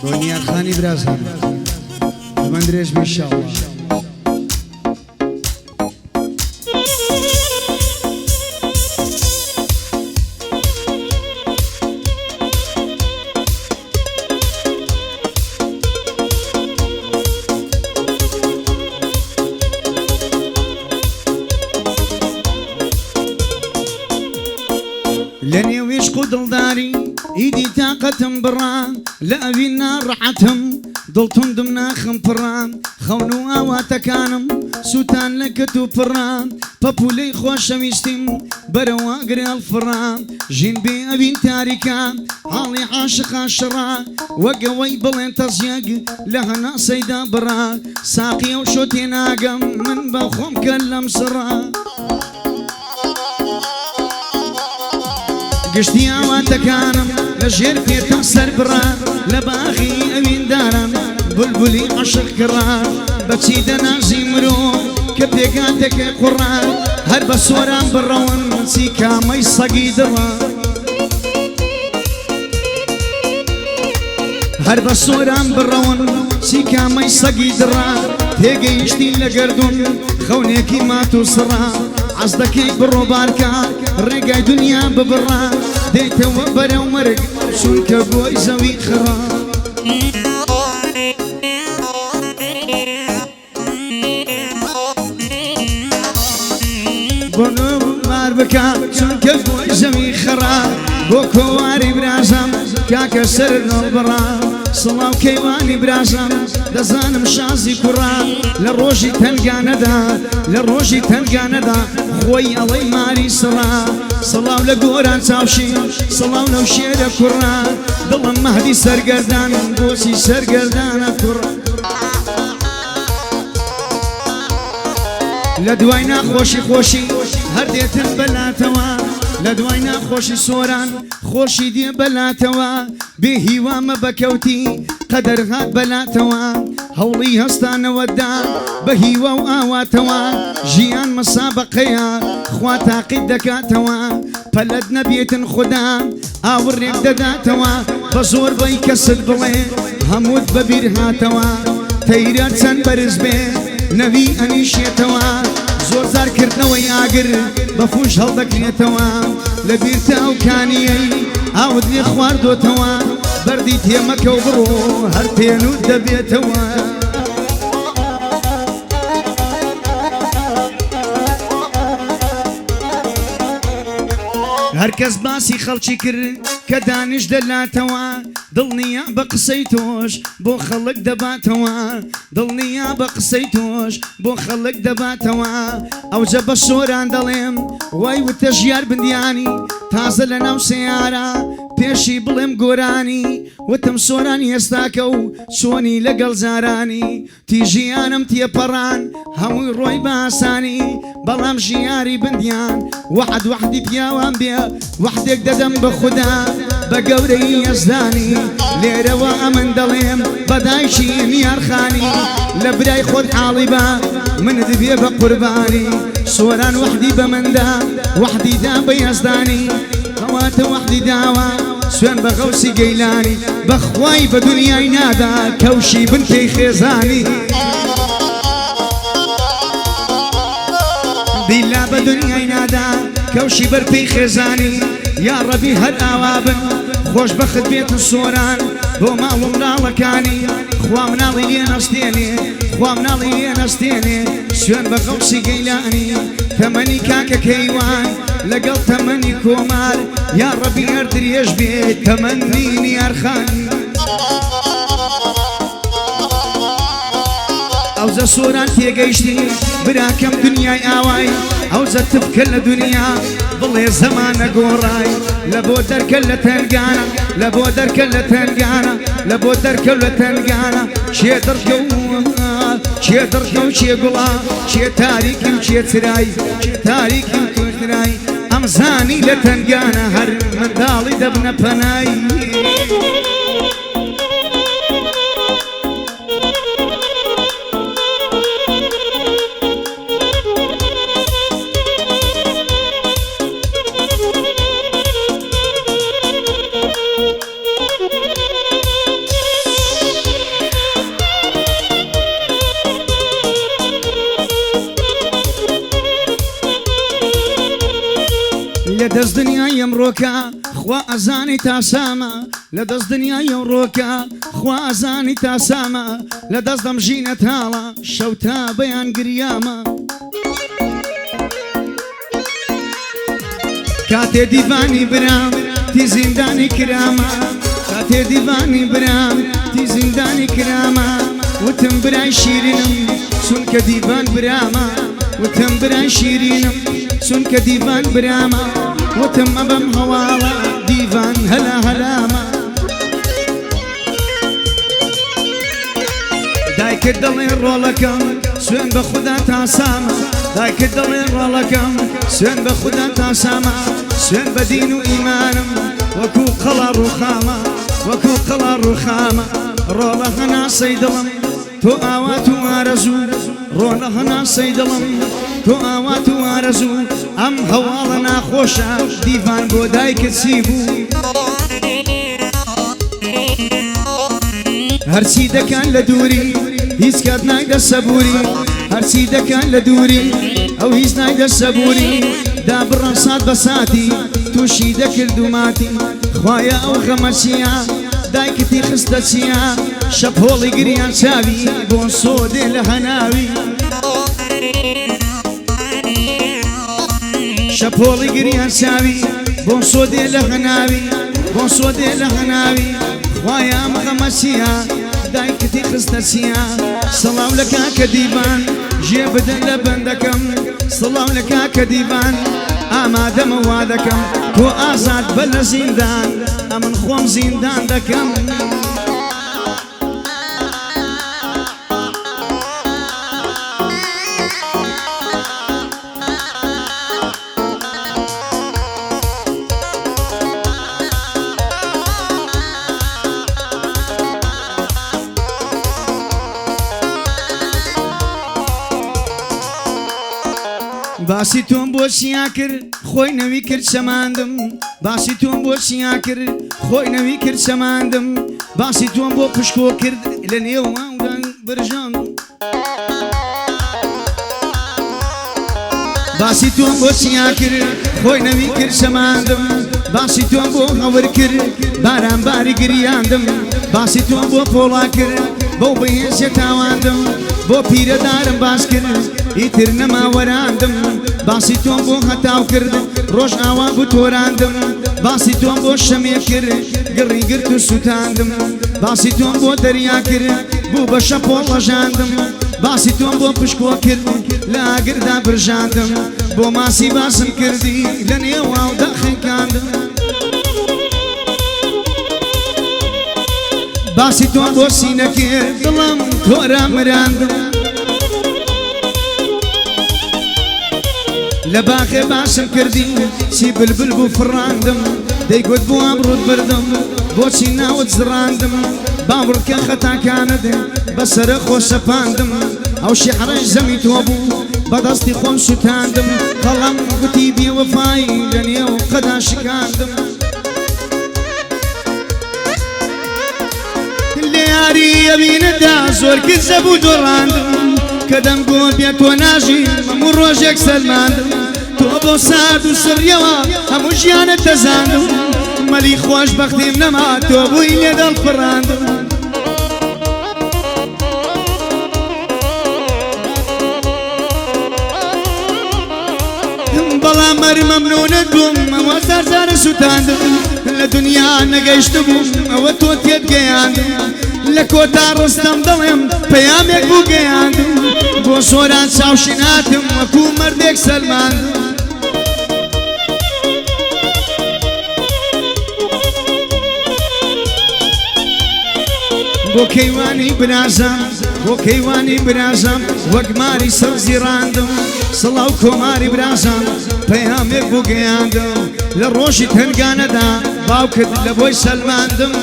دنيا خاني براسها ما ندري ايش ان شاء الله. لاني ويش قدل داري ايدي طاقتهم برا لا بينا راحتهم ضلتهم دمنا خمبران خونوا اواتكانم سوتان لكتو بران بابولي خوش ميستم بروا قري الفران جين بي ابين تاريكا عالي عاشق عشرا وقوي بلين تزيق لهنا سيدا برا ساقي وشوتي ناقم من بخوم كلم سرا قشتي اواتكانم لجير فيتم سربرا لباغي امين دارم بلبلي عشق كران بتشيدنا زيمرو كبيقاتك قران هرب السوران برون سيكا ما يصقي دران هرب السوران برون سيكا ما يصقي دران تيجي يشتي لقردون خونيكي ما توصران عصدكي برو باركا رقاي دنيا ببرا ديتا وبرا ومرق شونك بوي زوي خرا بونو ماربكا شونك بوي زوي خرا بوكو واري برازم كاكا سر البرا صلاو كيواني برازم دزانم شازي كرا لروجي تنقانا دا لروجي تنقانا دا خوي الله ماري سرا صلاو لقوران تاوشي صلاو لو شير كرا ضل مهدي سرقردان بوسي سرقردان كرا لدوينا خوشي خوشي هرديتن بلاتوا لدوينا خوشي سوران خوشي دي بلاتوا بهيوا ما بكوتي قدر هاد بلاتوا هولي هستان ودان بهيوا وآواتوا جيان مسابقيا خواتا قدكاتوا بلدنا بيتن خدا آوريك دداتوا بزور بيكسد بلي همود ببيرهاتوا تيرات سن برز بي نبي أنيشيتوا زور زار كردنوي آقر بفوش هلدكنيتوا لبيرتا وكانيي عاود لي خواردو توا بردي تيمك وبرو هرتينو دبيتوا هركز باسي خلشي كر كدانش دلاتوا ضلنيا بقسيتوش بو خلق دباتوا ضلنيا بقسيتوش بو خلق دباتوا او جب الشوران دليم واي وتجيار بندياني تازل وسيارة بيشي بلم قوراني وتم سوراني يستاكو سوني لقل زاراني تيجي انم تيبران هموي روي باساني بلام جياري بنديان واحد وحدي بياوان بيا وحدك ددم بخدا بقوري يزداني ليرة وامن دليم بدايشي ميار خاني لبراي خود حالبا من دبي بقرباني سوران وحدي بمندا وحدي دا بيزداني هوات وحدي داوا سوين بغوسي قيلاني بخواي بدنيا ينادا كوشي بنتي خيزاني بلا بدنيا ينادا كوشي بربي خيزاني يا ربي هالآوابن خوش بخد بيت الصوران بو ما ومنا لكاني خوا مناضي لينا استيني خوا مناضي لينا استيني سوين بغوسي قيلاني ثمني كاكا كيوان لقل ثمني كومار يا ربي اردري يشبه تمنيني ارخاني اوزا صوران تيقيشتي براكم دنياي آواي اوزا تبكل دنيا ظلي زمان قوراي لبو دركلة تنقانا لبو دركلة تنقانا لبو دركلة تنقانا شي دركو شي دركو شي قلا شي تاريكي وشي تراي شي تاريكي وشي تراي امزاني لتنقانا هر من دالي دبنا بناي ئەمڕۆکە خوا ئەزانی تاسامە لە دەست دنیای ئەمڕۆکە خوا ئەزانی تاسامە لە دەست دەمژینە تاڵە شەو تا بەیان گریامە کاتێ دیڤانی برام تی زیندانی کرامە کاتێ دیڤانی برام تی زیندانی کرامە وتم برای شیرینم چونکە دیڤان برامە وتم برای شیرینم چونکە دیڤان برامە وتم ئەبەم هەواڵە دیڤان هەلا هەلامە دایکت دەڵێ ڕۆڵەکەم سوێن بە خودا تاسامە دایکت دەڵێ ڕۆڵەکەم سوێن بە خودا تاسامە سوێن بە دین و ئیمانم وەکو قەڵا ڕووخامە وەکو قەڵا ڕووخامە ڕۆڵە هەناسەی دڵم تۆ ئاوات و ئارەزوو ڕۆڵە هەناسەی دڵم تۆ ئاوات و ئارەزوو ئەم هەواڵە ناخۆشە دیڤان بۆ دایکت چی بوو هەرچی دەکەن لە دووری هیچ کات نایدە سەبووری هەرچی دەکەن لە دووری ئەو هیچ نایدە سەبووری دابڕە سات بە ساتی تووشی دەکرد و ماتی خوایە ئەو غەمە چییە دایکتی خستە چییە شەب هۆڵی گریان چاوی بۆ سۆدێ لە هەناوی شەب هۆڵی گریان چاوی بۆ سۆدێ لە هەناوی بۆ سۆدێ لە هەناوی خوایە ئەم غەمە چییە دایکتی خستە چییە سەڵاو لە کاکە دیڤان ژێ بدەن لە بەندەکەم سەڵاو لە کاکە دیڤان ئامادەمە وا دەکەم تۆ ئازاد بە لە زیندان ئەمن خۆم زیندان دەکەم باسی تۆم بۆ چیا کرد خۆی نەوی کرد چەماندم باسی تۆم بۆ چیا کرد خۆی نەوی کرد چەماندم باسی تۆم بۆ پشکۆ کرد لە نێو ماودان برژان باسی تۆم بۆ چیا کرد خۆی نەوی کرد چەماندم باسی تۆم بۆ هەور کرد باران باری گریاندم باسی تۆم بۆ پۆڵا کرد بەو بەهێزیە تاواندم بۆ پیرەدارم باس کرد ئیتر نەماوەراندم باسی تۆم بۆ هەتاو کرد ڕۆژ ئاوا بوو تۆراندم باسی تۆم بۆ شەمێ کرد گڕی گرت و سوتاندم باسی تۆم بۆ دەریا کرد بوو بە شەپۆڵ ڕەژاندم باسی تۆم بۆ پشکۆ کرد لە ئاگردا برژاندم بۆ ماسی باسم کردی لە نێو ئاودا خەیکاندم باسی تۆم بۆ سینە کرد دڵم تۆرە مراندم لە باخێ باشم کردی چی بلبل بوو فڕاندم دەیگوت بۆ ئەمڕۆت بردم بۆچی ناوت زڕاندم باوڕکە خەتاکانت بەسەرە خۆشەپاندم ئەو شیعرەش زەمی تۆ بوو بەدەستی خۆم سوتاندم قەڵەم گوتی بێوەفایی لە نێو قەدا شکاندم لە یاری ئەبینەدا زۆر کرد زەبوو دۆڕاندم کە دەم بۆ بێت تۆ ناژی هەموو ڕۆژێک سەلماندم تۆ بۆ سارد و سڕیەوە هەموو ژیانت دەزاندم مەلی خۆشبەختیم نەما تۆ بووی لێ دڵپڕاندم بەڵام مەری مەمنونت بووم ئەوە زارزارە سوتاندم لە دنیا نەگەیشتە بووم ئەوە تۆ تێت گەیاندم لە کۆتا ڕستەم دڵێم پەیامێک بوو گەیاندم بۆ سۆران چاوشیناتم وەکو مەردێک سەلماندم بۆ کەیوانی برازم بۆ کەیوانی برازم وەک ماری سەرزیڕاندم سڵاو کۆماری برازم پەیامێک بوو گەیاندم لە ڕۆژی تەنگانەدا باوکت لە بۆی سەلماندم